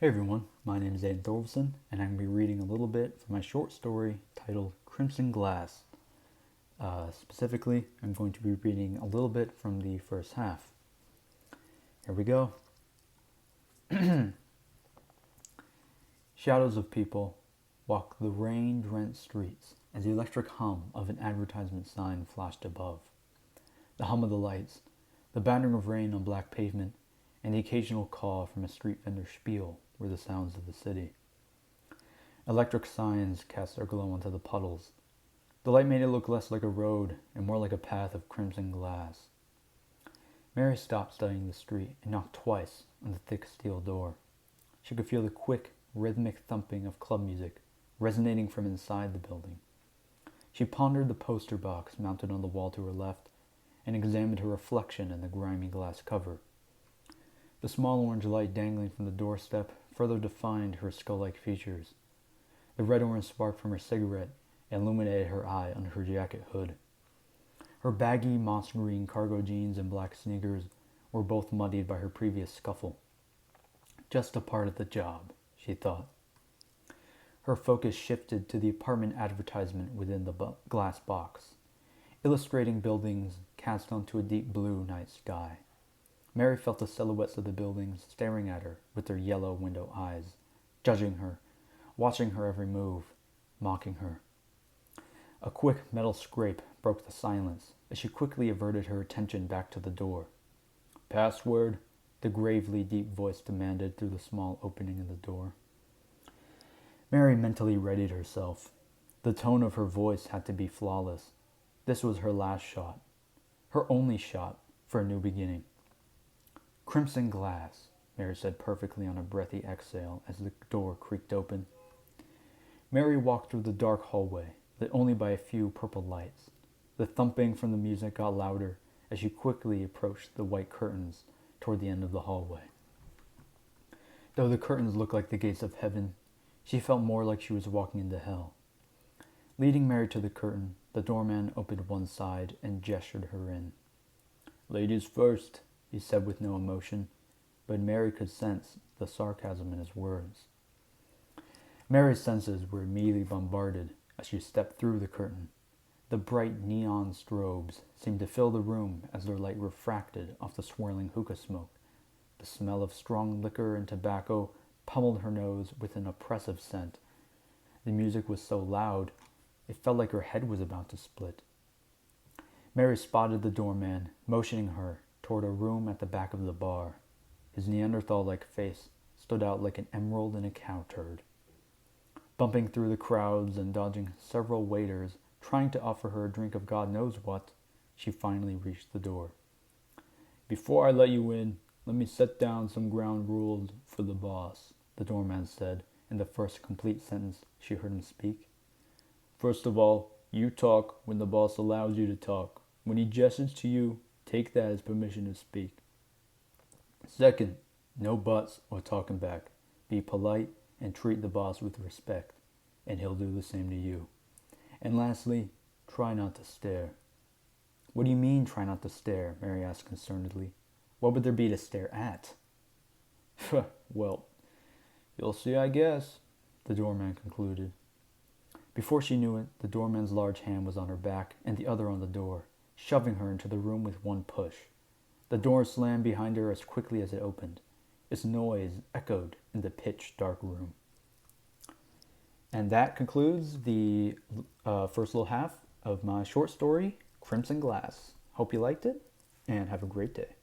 Hey everyone, my name is Aiden Thorvaldson, and I'm going to be reading a little bit from my short story titled Crimson Glass. Specifically, I'm going to be reading a little bit from the first half. Here we go. Shadows of people walk the rain-drenched streets as the electric hum of an advertisement sign flashed above. The hum of the lights, the battering of rain on black pavement, and the occasional call from a street vendor's spiel were the sounds of the city. Electric signs cast their glow onto the puddles. The light made it look less like a road and more like a path of crimson glass. Mary stopped studying the street and knocked twice on the thick steel door. She could feel the quick, rhythmic thumping of club music resonating from inside the building. She pondered the poster box mounted on the wall to her left and examined her reflection in the grimy glass cover. The small orange light dangling from the doorstep further defined her skull-like features. The red-orange spark from her cigarette illuminated her eye under her jacket hood. Her baggy, moss-green cargo jeans and black sneakers were both muddied by her previous scuffle. Just a part of the job, she thought. Her focus shifted to the apartment advertisement within the glass box, illustrating buildings cast onto a deep blue night sky. Mary felt the silhouettes of the buildings staring at her with their yellow window eyes, judging her, watching her every move, mocking her. A quick metal scrape broke the silence as she quickly averted her attention back to the door. "Password?" the gravely deep voice demanded through the small opening in the door. Mary mentally readied herself. The tone of her voice had to be flawless. This was her last shot, her only shot for a new beginning. "Crimson glass," Mary said perfectly on a breathy exhale as the door creaked open. Mary walked through the dark hallway, lit only by a few purple lights. The thumping from the music got louder as she quickly approached the white curtains toward the end of the hallway. Though the curtains looked like the gates of heaven, she felt more like she was walking into hell. Leading Mary to the curtain, the doorman opened one side and gestured her in. "Ladies first," he said with no emotion, but Mary could sense the sarcasm in his words. Mary's senses were immediately bombarded as she stepped through the curtain. The bright neon strobes seemed to fill the room as their light refracted off the swirling hookah smoke. The smell of strong liquor and tobacco pummeled her nose with an oppressive scent. The music was so loud, it felt like her head was about to split. Mary spotted the doorman, motioning her toward a room at the back of the bar. His Neanderthal-like face stood out like an emerald in a cow turd. Bumping through the crowds and dodging several waiters trying to offer her a drink of God knows what, she finally reached the door. "Before I let you in, let me set down some ground rules for the boss," the doorman said in the first complete sentence she heard him speak. "First of all, you talk when the boss allows you to talk. When he gestures to you, take that as permission to speak. Second, no buts or talking back. Be polite and treat the boss with respect, and he'll do the same to you. And lastly, try not to stare." "What do you mean, try not to stare?" Mary asked concernedly. "What would there be to stare at?" "Well, you'll see, I guess," the doorman concluded. Before she knew it, the doorman's large hand was on her back and the other on the door, shoving her into the room with one push. The door slammed behind her as quickly as it opened. Its noise echoed in the pitch-dark room. And that concludes the first little half of my short story, Crimson Glass. Hope you liked it, and have a great day.